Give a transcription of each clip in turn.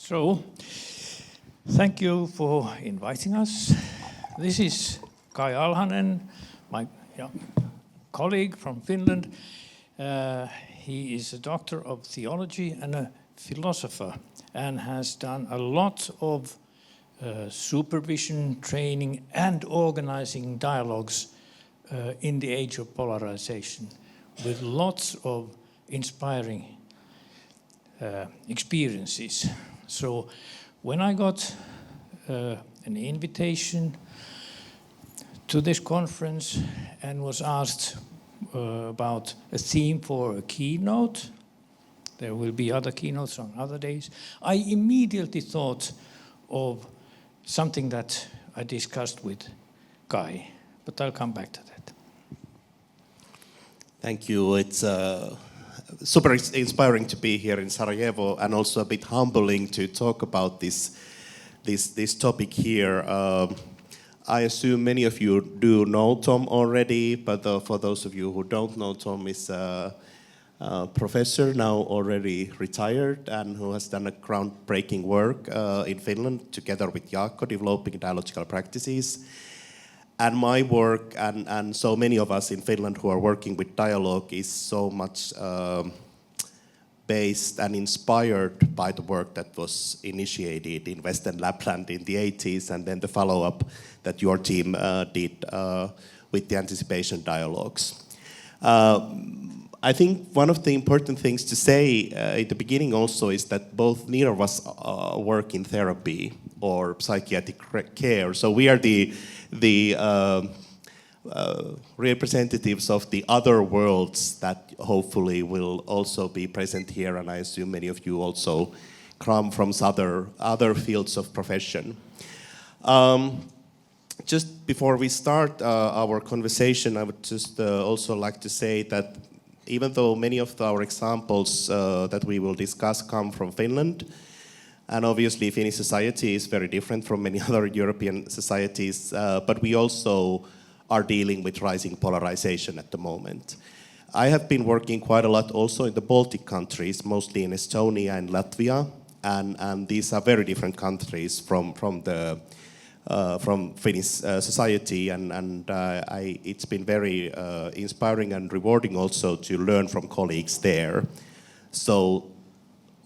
So, thank you for inviting us. This is Kai Alhanen, my colleague from Finland. He is a doctor of theology and a philosopher and has done a lot of supervision, training and organizing dialogues in the age of polarization with lots of inspiring experiences. So when I got an invitation to this conference and was asked about a theme for a keynote, there will be other keynotes on other days, I immediately thought of something that I discussed with Kai, but I'll come back to that. Thank you. It's super inspiring to be here in Sarajevo and also a bit humbling to talk about this topic here. I assume many of you do know Tom already, but for those of you who don't know, Tom is a professor now already retired and who has done a groundbreaking work in Finland together with Jaakko, developing dialogical practices. And my work, and so many of us in Finland who are working with dialogue, is so much based and inspired by the work that was initiated in Western Lapland in the 80s, and then the follow-up that your team did with the anticipation dialogues. I think one of the important things to say at the beginning also is that both neither of us work in therapy or psychiatric care, so we are the representatives of the other worlds that hopefully will also be present here, and I assume many of you also come from other fields of profession. Just before we start our conversation, I would just also like to say that even though many of our examples that we will discuss come from Finland, and obviously Finnish society is very different from many other European societies, but we also are dealing with rising polarization at the moment. I have been working quite a lot also in the Baltic countries, mostly in Estonia and Latvia, and these are very different countries from Finnish society, and it's been very inspiring and rewarding also to learn from colleagues there. So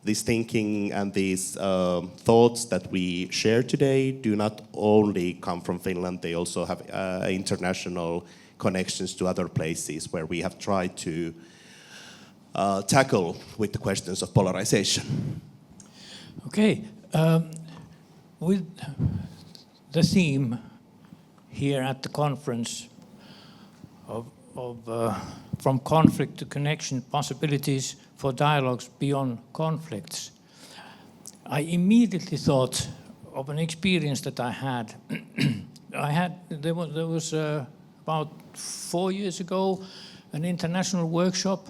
this thinking and these thoughts that we share today do not only come from Finland, they also have international connections to other places where we have tried to tackle with the questions of polarization. Okay, with the theme here at the conference of from conflict to connection, possibilities for dialogues beyond conflicts, I immediately thought of an experience that I had. There was about 4 years ago an international workshop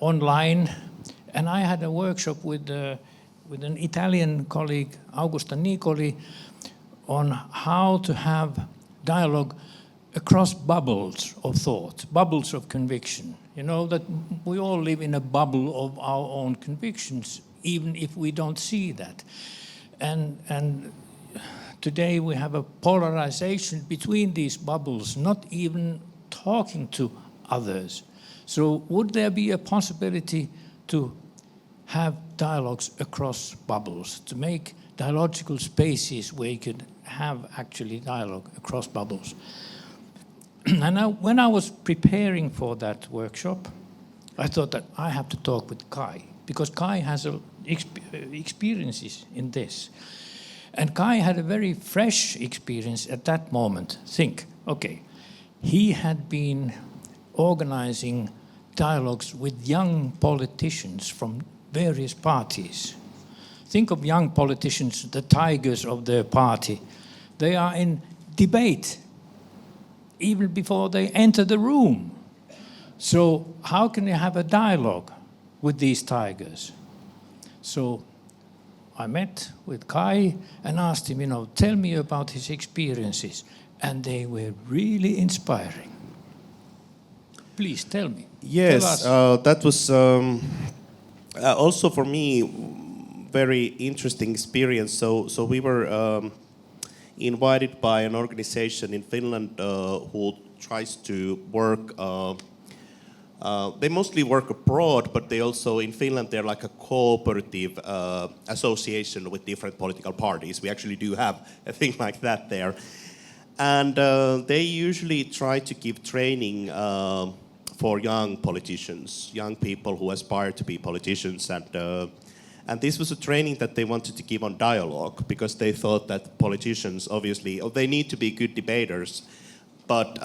online, and I had a workshop with an Italian colleague, Augusta Nicoli, on how to have dialogue across bubbles of thought, bubbles of conviction. You know, that we all live in a bubble of our own convictions, even if we don't see that. And today we have a polarization between these bubbles, not even talking to others. So would there be a possibility to have dialogues across bubbles, to make dialogical spaces where you could have actually dialogue across bubbles? And when I was preparing for that workshop, I thought that I have to talk with Kai, because Kai has experiences in this. And Kai had a very fresh experience at that moment. Think, okay, he had been organizing dialogues with young politicians from various parties. Think of young politicians, the tigers of their party. They are in debate even before they enter the room. So how can you have a dialogue with these tigers? So I met with Kai and asked him, tell me about his experiences. And they were really inspiring. Please tell me. Yes, that was Also for me, very interesting experience. So we were invited by an organization in Finland who tries to work. They mostly work abroad, but they also in Finland they're like a cooperative association with different political parties. We actually do have a thing like that there, and they usually try to give training for young politicians, young people who aspire to be politicians, and this was a training that they wanted to give on dialogue because they thought that politicians obviously they need to be good debaters, but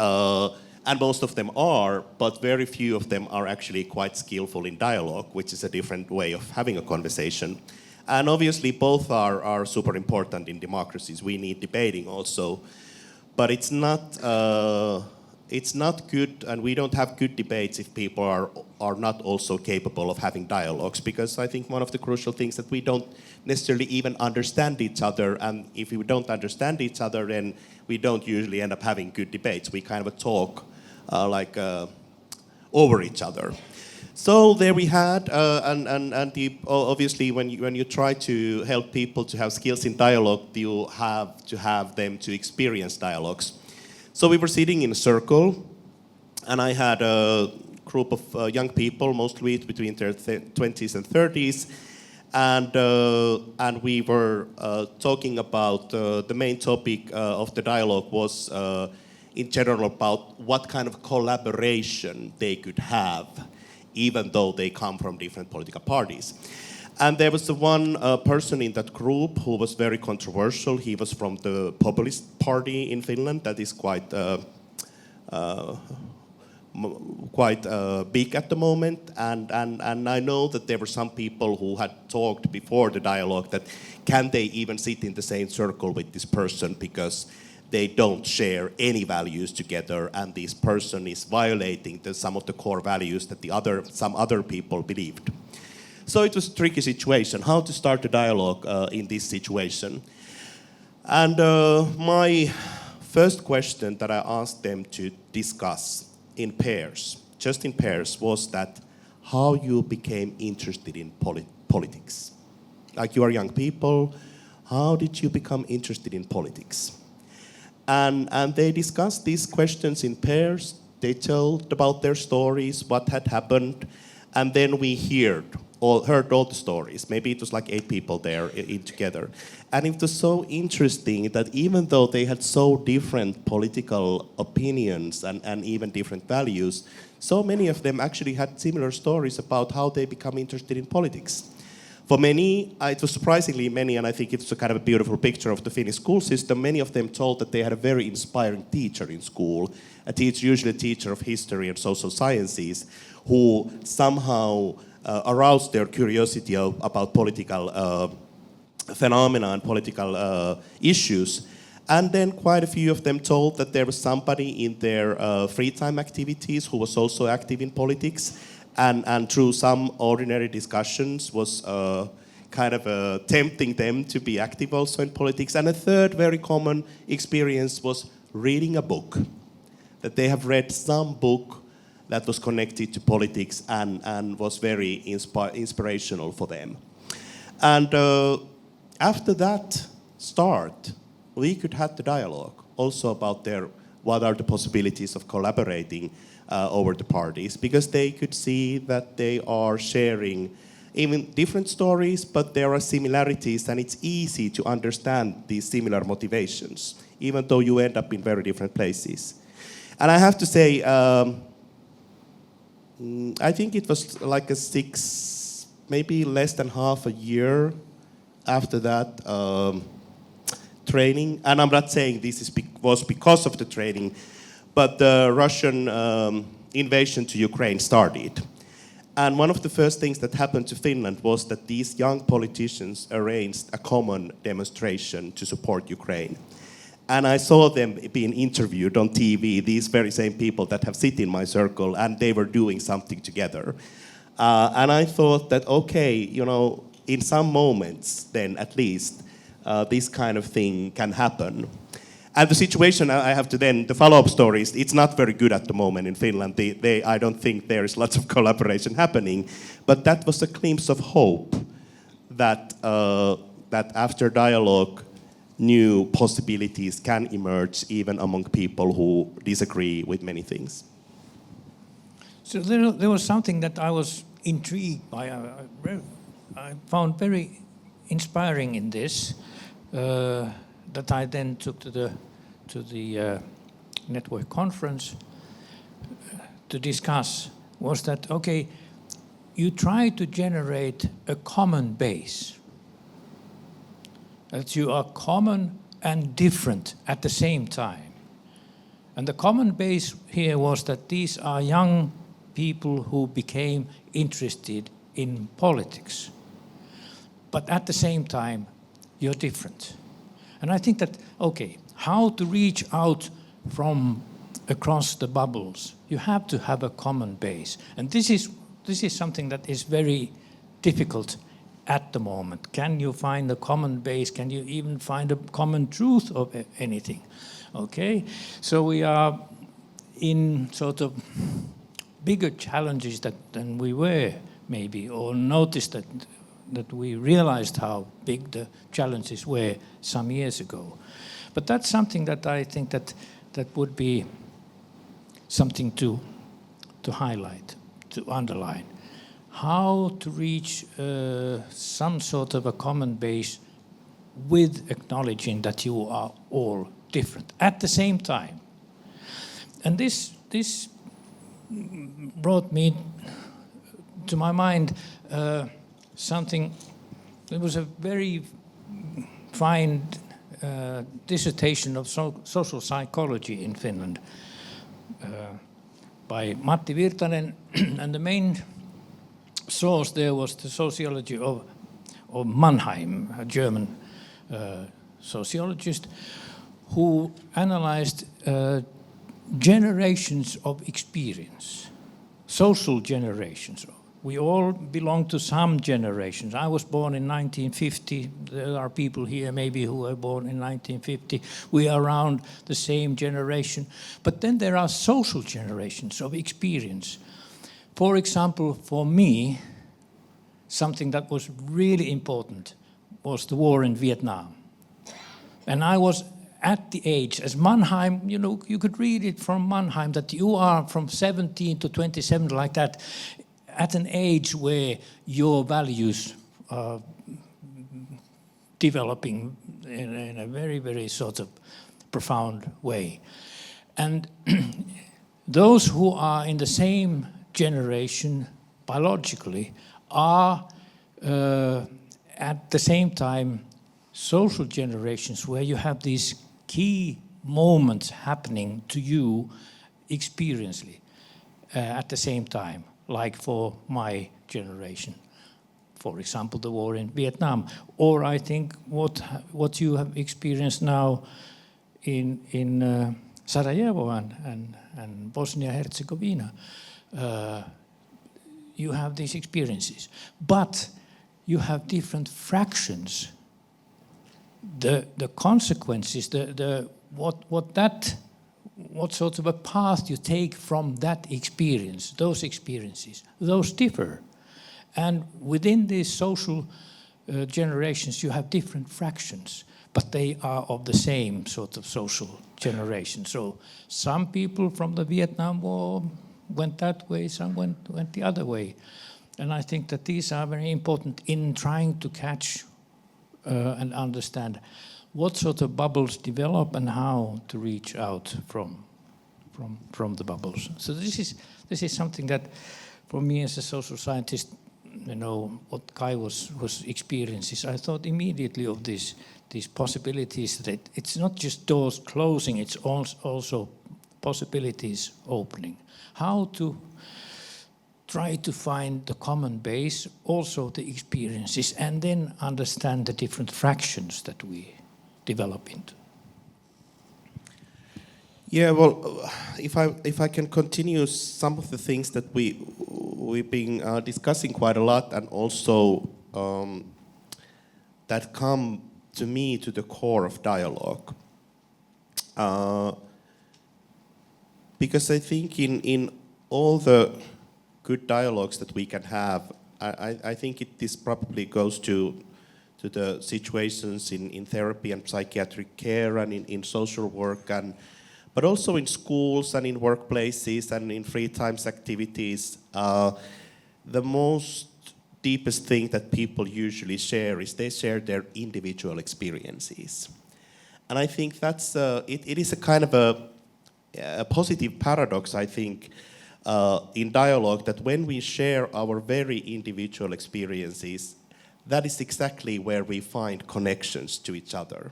and most of them are, but very few of them are actually quite skillful in dialogue, which is a different way of having a conversation. And obviously both are super important in democracies. We need debating also, but it's not good, and we don't have good debates if people are not also capable of having dialogues, because I think one of the crucial things that we don't necessarily even understand each other, and if we don't understand each other, then we don't usually end up having good debates. We kind of talk over each other. So there we had, obviously when you try to help people to have skills in dialogue, you have to have them to experience dialogues. So we were sitting in a circle, and I had a group of young people, mostly between their 20s and 30s, and we were talking about the main topic of the dialogue was in general about what kind of collaboration they could have, even though they come from different political parties. And there was the one person in that group who was very controversial. He was from the populist party in Finland that is quite big at the moment. And I know that there were some people who had talked before the dialogue that can they even sit in the same circle with this person because they don't share any values together, and this person is violating some of the core values that some other people believed. So it was a tricky situation, how to start a dialogue in this situation. And my first question that I asked them to discuss in pairs, just in pairs, was that how you became interested in politics. Like you are young people, how did you become interested in politics? And they discussed these questions in pairs. They told about their stories, what had happened, and then we heard all the stories. Maybe it was like 8 people there together. And it was so interesting that even though they had so different political opinions and even different values, so many of them actually had similar stories about how they become interested in politics. For many, it was surprisingly many, and I think it's a kind of a beautiful picture of the Finnish school system. Many of them told that they had a very inspiring teacher in school, usually a teacher of history and social sciences, who somehow aroused their curiosity about political phenomena and political issues. And then quite a few of them told that there was somebody in their free time activities who was also active in politics, and through some ordinary discussions was kind of tempting them to be active also in politics. And a third very common experience was reading a book, that they have read some book that was connected to politics and was very inspirational for them. And after that start, we could have the dialogue also about what are the possibilities of collaborating over the parties, because they could see that they are sharing even different stories, but there are similarities, and it's easy to understand these similar motivations, even though you end up in very different places. And I have to say, I think it was like a 6, maybe less than half a year after that training. And I'm not saying this was because of the training, but the Russian invasion to Ukraine started. And one of the first things that happened to Finland was that these young politicians arranged a common demonstration to support Ukraine. And I saw them being interviewed on TV, these very same people that have sit in my circle, and they were doing something together. And I thought that, okay, in some moments, then at least, this kind of thing can happen. And the situation, I have to then, the follow-up stories, it's not very good at the moment in Finland. I don't think there is lots of collaboration happening. But that was a glimpse of hope that, that after dialogue, new possibilities can emerge even among people who disagree with many things. So there was something that I was intrigued by. I found very inspiring in this, that I then took to the network conference to discuss, was that, okay, you try to generate a common base, that you are common and different at the same time. And the common base here was that these are young people who became interested in politics. But at the same time, you're different. And I think that, okay, how to reach out from across the bubbles, you have to have a common base. And this is something that is very difficult at the moment. Can you find a common base? Can you even find a common truth of anything? Okay, so we are in sort of bigger challenges than we were maybe, or noticed that we realized how big the challenges were some years ago. But that's something that I think that would be something to highlight, to underline. How to reach some sort of a common base with acknowledging that you are all different at the same time. And this brought me to my mind something. There was a very fine dissertation of social psychology in Finland by Matti Virtanen, and the main source there was the sociology of Mannheim, a German sociologist, who analyzed generations of experience, social generations. We all belong to some generations. I was born in 1950. There are people here maybe who were born in 1950. We are around the same generation. But then there are social generations of experience. For example, for me, something that was really important was the war in Vietnam. And I was at the age, as Mannheim, you know, you could read it from Mannheim, that you are from 17 to 27, like that, at an age where your values are developing in a very, very sort of profound way. And those who are in the same generation biologically are at the same time social generations where you have these key moments happening to you experientially at the same time, like for my generation, for example, the war in Vietnam, or I think what you have experienced now in Sarajevo and Bosnia-Herzegovina. You have these experiences, but you have different fractions. The consequences, what sort of a path you take from that experience, those experiences, those differ. And within these social generations, you have different fractions, but they are of the same sort of social generation. So some people from the Vietnam War went that way, some went the other way. And I think that these are very important in trying to catch and understand what sort of bubbles develop and how to reach out from the bubbles. So this is something that, for me as a social scientist, you know, what Kai was experiences, I thought immediately of these possibilities, that it's not just doors closing, it's also possibilities opening. How to try to find the common base, also the experiences, and then understand the different fractions that we develop into. Yeah, well, if I can continue some of the things that we've been discussing quite a lot, and also that come to me to the core of dialogue. Because I think in all the good dialogues that we can have, I think this probably goes to the situations in therapy and psychiatric care and in social work, but also in schools and in workplaces and in free times activities. The most deepest thing that people usually share is they share their individual experiences. And I think that's it is a kind of a positive paradox, I think, in dialogue, that when we share our very individual experiences, that is exactly where we find connections to each other.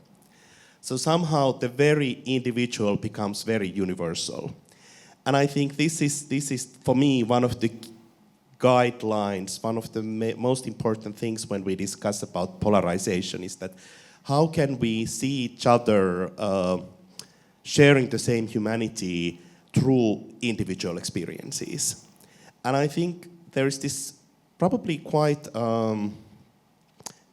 So somehow the very individual becomes very universal. And I think this is for me one of the guidelines, one of the most important things when we discuss about polarization, is that how can we see each other sharing the same humanity through individual experiences. And I think there is this probably quite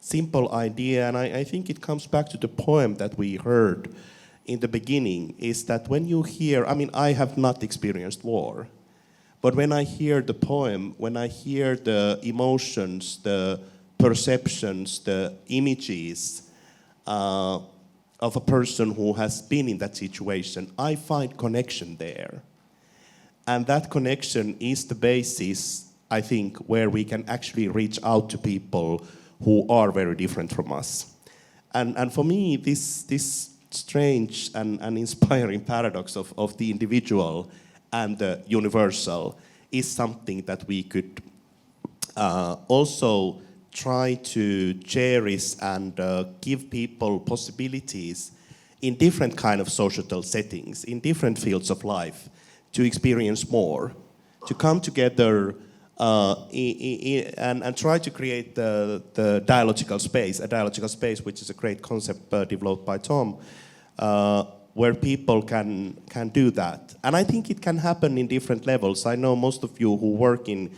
simple idea, and I think it comes back to the poem that we heard in the beginning, is that when you hear, I mean, I have not experienced war, but when I hear the poem, when I hear the emotions, the perceptions, the images of a person who has been in that situation, I find connection there. And that connection is the basis, I think, where we can actually reach out to people who are very different from us. And for me, this strange and inspiring paradox of the individual and the universal is something that we could also try to cherish and give people possibilities in different kind of societal settings, in different fields of life, to experience more, to come together and try to create the dialogical space, a dialogical space which is a great concept developed by Tom, where people can do that. And I think it can happen in different levels. I know most of you who work in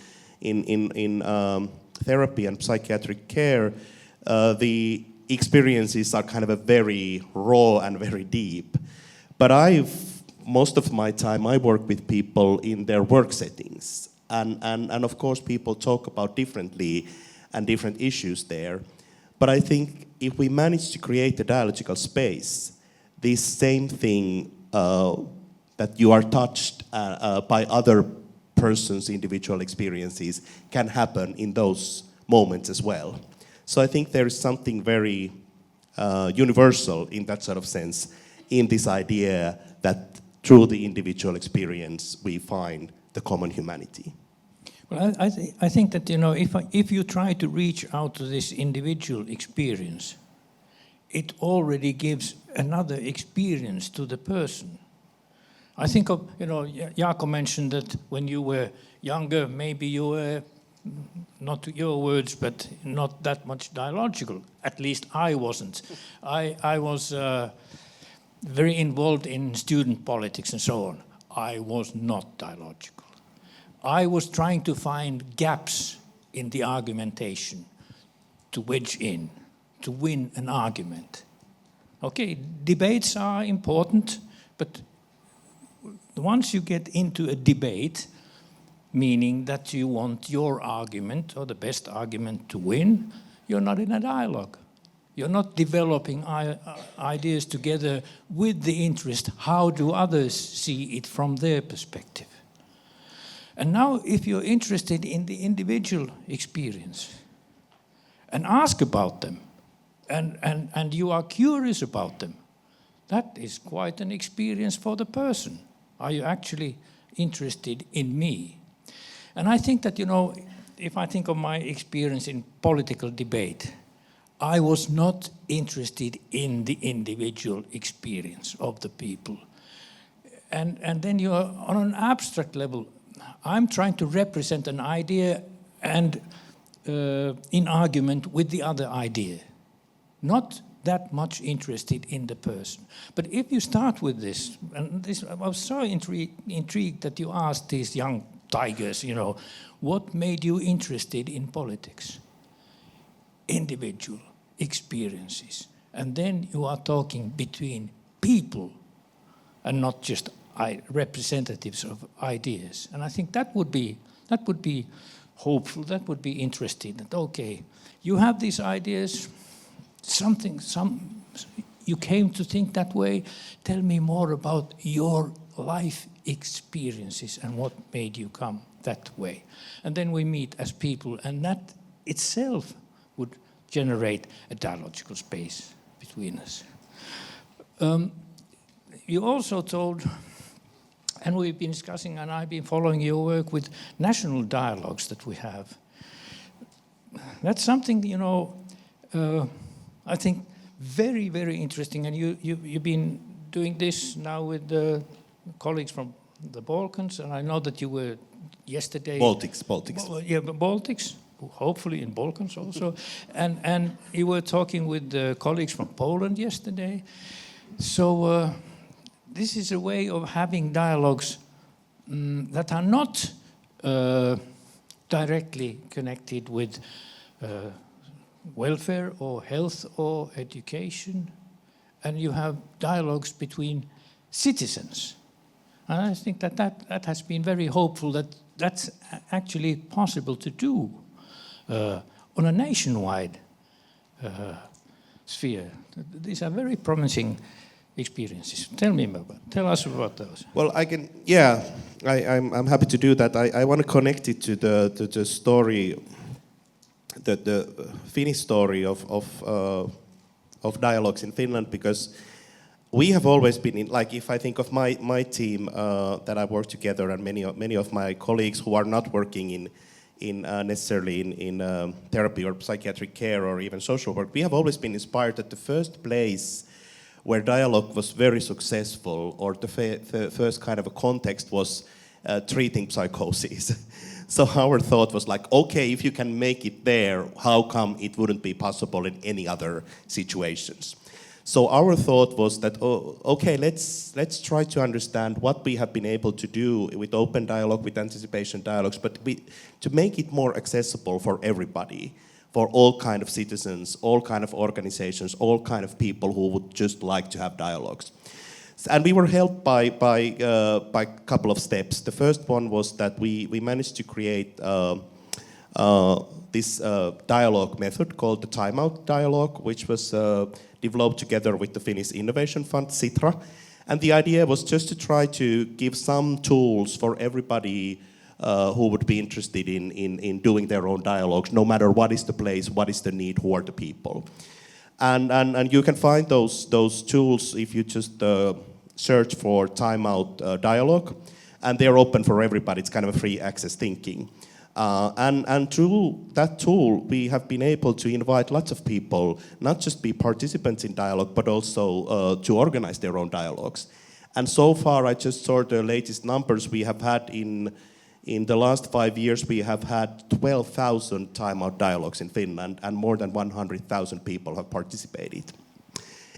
therapy and psychiatric care, the experiences are kind of a very raw and very deep. But most of my time, I work with people in their work settings. And of course, people talk about differently and different issues there. But I think if we manage to create a dialogical space, this same thing that you are touched by other person's individual experiences can happen in those moments as well. So I think there is something very universal in that sort of sense in this idea that through the individual experience we find the common humanity. Well, I think that, you know, if you try to reach out to this individual experience, it already gives another experience to the person. I think of, you know, Jaakko mentioned that when you were younger, maybe you were, not your words, but not that much dialogical. At least I wasn't. I was very involved in student politics and so on. I was not dialogical. I was trying to find gaps in the argumentation to wedge in, to win an argument. Okay, debates are important, but once you get into a debate, meaning that you want your argument or the best argument to win, you're not in a dialogue. You're not developing ideas together with the interest, how do others see it from their perspective? And now if you're interested in the individual experience and ask about them, and you are curious about them, that is quite an experience for the person. Are you actually interested in me? And I think that, you know, if I think of my experience in political debate, I was not interested in the individual experience of the people. And then you're on an abstract level, I'm trying to represent an idea and in argument with the other idea. Not that much interested in the person. But if you start with this, and this, I was so intrigued that you asked these young tigers, you know, what made you interested in politics? Individual experiences. And then you are talking between people. and not just representatives of ideas. And I think that would be hopeful, that would be interesting, that okay, you have these ideas, you came to think that way, tell me more about your life experiences and what made you come that way. And then we meet as people, and that itself would generate a dialogical space between us. You also told, and we've been discussing, and I've been following your work with national dialogues that we have. That's something, I think very, very interesting. And you've been doing this now with the colleagues from the Balkans, and I know that you were yesterday... Baltics. Baltics, hopefully in Balkans also. and you were talking with the colleagues from Poland yesterday. So this is a way of having dialogues that are not directly connected with welfare or health or education, and you have dialogues between citizens. And I think that has been very hopeful, that that's actually possible to do on a nationwide sphere. These are very promising experiences. Tell us about those. Well, I'm happy to do that. I want to connect it to the story, the Finnish story of dialogues in Finland, because we have always been in, like, if I think of my team that I work together, and many of my colleagues who are not working necessarily in therapy or psychiatric care or even social work, we have always been inspired that the first place where dialogue was very successful, or the first kind of a context, was treating psychosis. So our thought was like, okay, if you can make it there, how come it wouldn't be possible in any other situations? So our thought was that, okay, let's try to understand what we have been able to do with open dialogue, with anticipation dialogues, but to make it more accessible for everybody, for all kind of citizens, all kind of organizations, all kind of people who would just like to have dialogues. And we were helped by a couple of steps. The first one was that we managed to create this dialogue method called the timeout dialogue, which was developed together with the Finnish Innovation Fund, Sitra. And the idea was just to try to give some tools for everybody who would be interested in doing their own dialogues, no matter what is the place, what is the need, who are the people. And you can find those tools if you just search for timeout dialogue, and they're open for everybody. It's kind of a free access thinking. And through that tool, we have been able to invite lots of people, not just be participants in dialogue, but also to organize their own dialogues. And so far, I just saw the latest numbers we have had in the last 5 years. We have had 12,000 timeout dialogues in Finland, and more than 100,000 people have participated.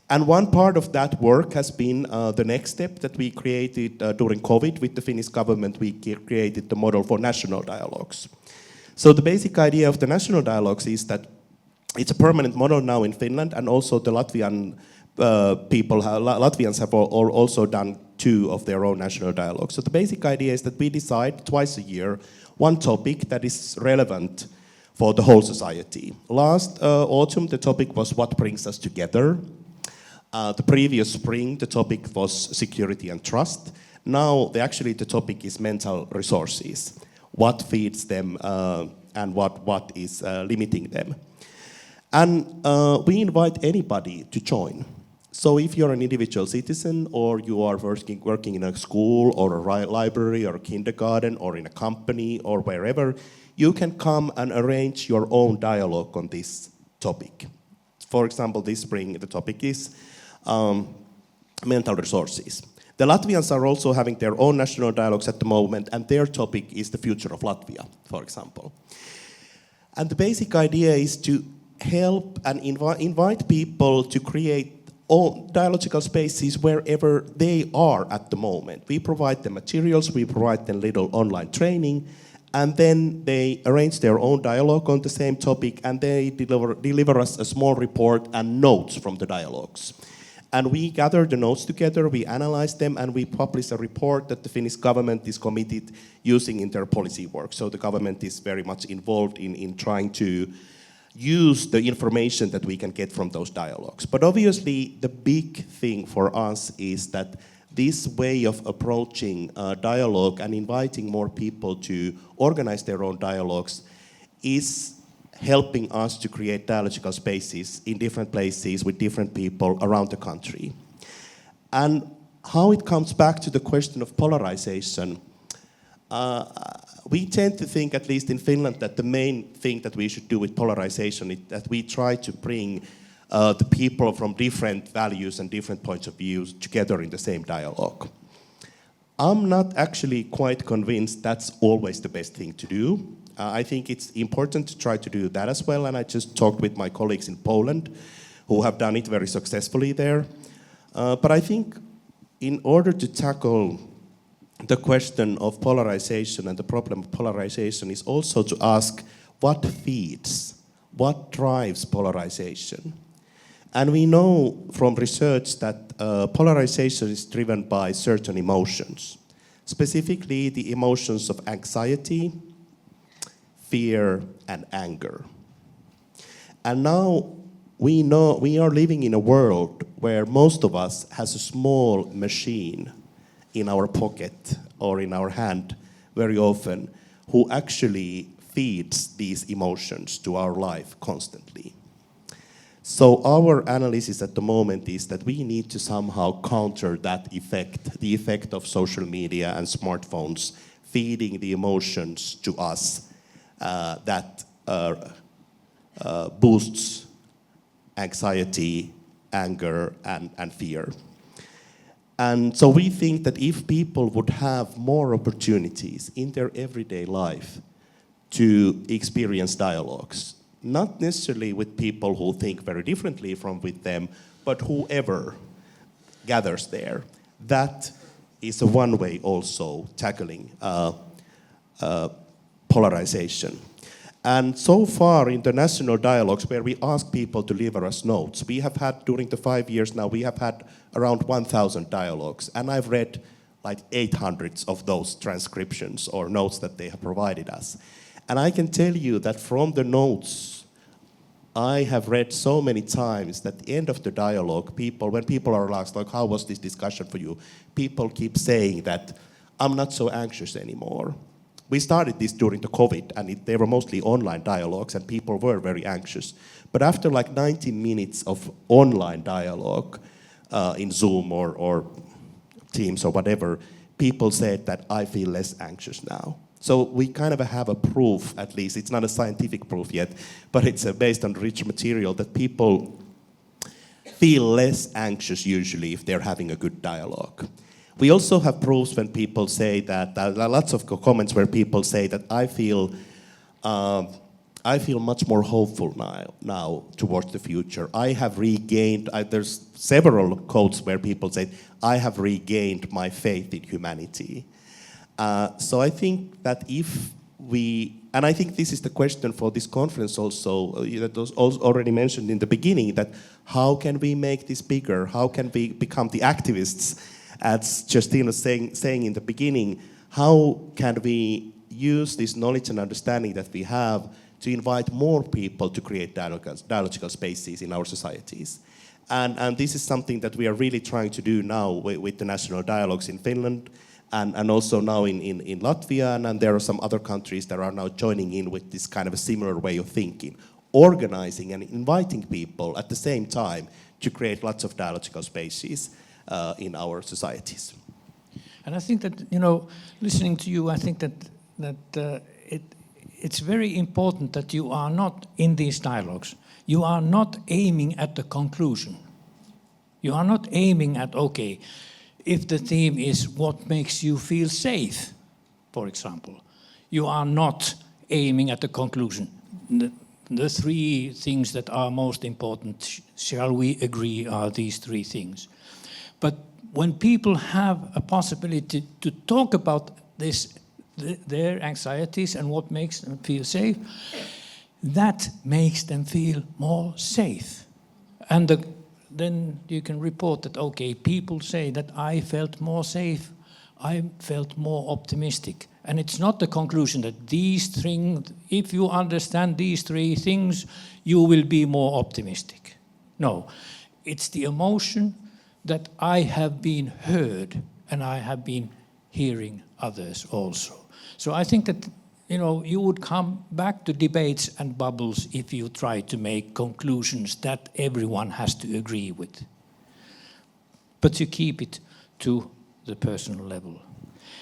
And one part of that work has been the next step that we created during COVID with the Finnish government. We created the model for national dialogues. So the basic idea of the national dialogues is that it's a permanent model now in Finland, and also the Latvian Latvians have also done 2 of their own national dialogues. So the basic idea is that we decide twice a year one topic that is relevant for the whole society. Last autumn, the topic was what brings us together. The previous spring, the topic was security and trust. Now, the topic is mental resources. What feeds them and what is limiting them. And we invite anybody to join. So if you're an individual citizen, or you are working in a school or a library or a kindergarten or in a company or wherever, you can come and arrange your own dialogue on this topic. For example, this spring the topic is mental resources. The Latvians are also having their own national dialogues at the moment, and their topic is the future of Latvia, for example. And the basic idea is to help and invite people to create own dialogical spaces wherever they are at the moment. We provide them materials, we provide them little online training, and then they arrange their own dialogue on the same topic, and they deliver us a small report and notes from the dialogues. And we gather the notes together, we analyze them, and we publish a report that the Finnish government is committed using in their policy work. So the government is very much involved in trying to use the information that we can get from those dialogues. But obviously, the big thing for us is that this way of approaching dialogue and inviting more people to organize their own dialogues is helping us to create dialogical spaces in different places with different people around the country. And how it comes back to the question of polarization, we tend to think, at least in Finland, that the main thing that we should do with polarization is that we try to bring the people from different values and different points of view together in the same dialogue. I'm not actually quite convinced that's always the best thing to do. I think it's important to try to do that as well, and I just talked with my colleagues in Poland who have done it very successfully there. But I think in order to tackle the question of polarization and the problem of polarization is also to ask what feeds, what drives polarization. And we know from research that polarization is driven by certain emotions, specifically the emotions of anxiety, fear, and anger. And now we know we are living in a world where most of us has a small machine in our pocket or in our hand very often who actually feeds these emotions to our life constantly. So our analysis at the moment is that we need to somehow counter that effect, the effect of social media and smartphones feeding the emotions to us that boosts anxiety, anger, and fear. And so we think that if people would have more opportunities in their everyday life to experience dialogues, not necessarily with people who think very differently from with them, but whoever gathers there, that is a one way also tackling polarization. And so far in the national dialogues where we ask people to leave us notes, we have had, during the 5 years now, we have had around 1,000 dialogues. And I've read like 800 of those transcriptions or notes that they have provided us. And I can tell you that from the notes I have read so many times that at the end of the dialogue, when people are asked, like, how was this discussion for you? People keep saying that, I'm not so anxious anymore. We started this during the COVID, and they were mostly online dialogues, and people were very anxious. But after like 90 minutes of online dialogue in Zoom or Teams or whatever, people said that I feel less anxious now. So we kind of have a proof, at least, it's not a scientific proof yet, but it's based on rich material that people feel less anxious usually if they're having a good dialogue. We also have proofs when people say that, there are lots of comments where people say that I feel much more hopeful now towards the future. I have regained, there's several quotes where people say, I have regained my faith in humanity. So I think that if we, and I think this is the question for this conference also, that was already mentioned in the beginning, that how can we make this bigger? How can we become the activists? As Justina was saying in the beginning, how can we use this knowledge and understanding that we have to invite more people to create dialogical spaces in our societies? And this is something that we are really trying to do now with the national dialogues in Finland, and also now in Latvia, and there are some other countries that are now joining in with this kind of a similar way of thinking, organizing and inviting people at the same time to create lots of dialogical spaces in our societies. And I think that, listening to you, I think that it's very important that you are not in these dialogues. You are not aiming at the conclusion. You are not aiming at, okay, if the theme is what makes you feel safe, for example, you are not aiming at the conclusion. The three things that are most important, shall we agree, are these three things. But when people have a possibility to talk about this, their anxieties and what makes them feel safe, that makes them feel more safe. And then you can report that, okay, people say that I felt more safe, I felt more optimistic. And it's not the conclusion that these things, if you understand these three things, you will be more optimistic. No, it's the emotion that I have been heard and I have been hearing others also. So I think that you would come back to debates and bubbles if you try to make conclusions that everyone has to agree with. But you keep it to the personal level.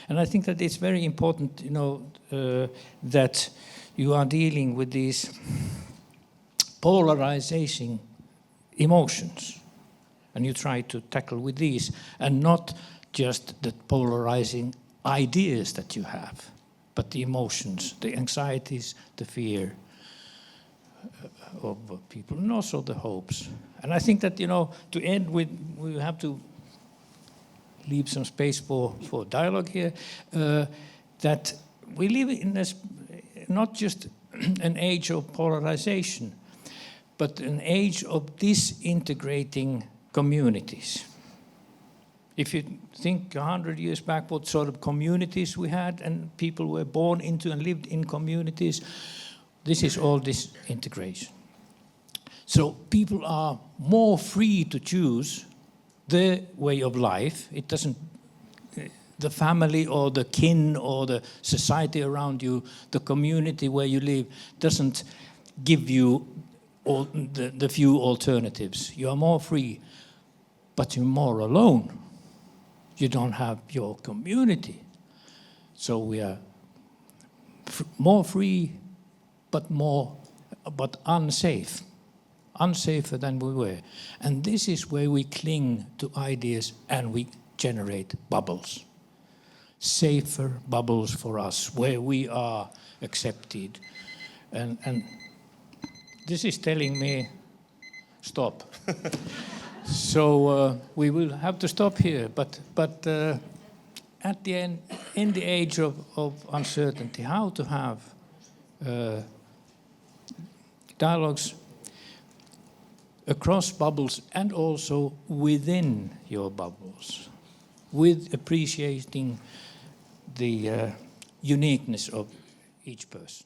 And I think that it's very important, that you are dealing with these polarizing emotions. And you try to tackle with these, and not just the polarizing ideas that you have, but the emotions, the anxieties, the fear of people, and also the hopes. And I think that, to end with, we have to leave some space for dialogue here, that we live in this, not just an age of polarization, but an age of disintegrating communities. If you think 100 years back what sort of communities we had and people were born into and lived in communities, this is all disintegration. So people are more free to choose their way of life. It doesn't, the family or the kin or the society around you, the community where you live, doesn't give you all the few alternatives. You are more free, but you're more alone. You don't have your community. So we are more free, but unsafe. Unsafer than we were. And this is where we cling to ideas and we generate bubbles. Safer bubbles for us, where we are accepted. And this is telling me, stop. So we will have to stop here, but at the end, in the age of uncertainty, how to have dialogues across bubbles and also within your bubbles, with appreciating the uniqueness of each person.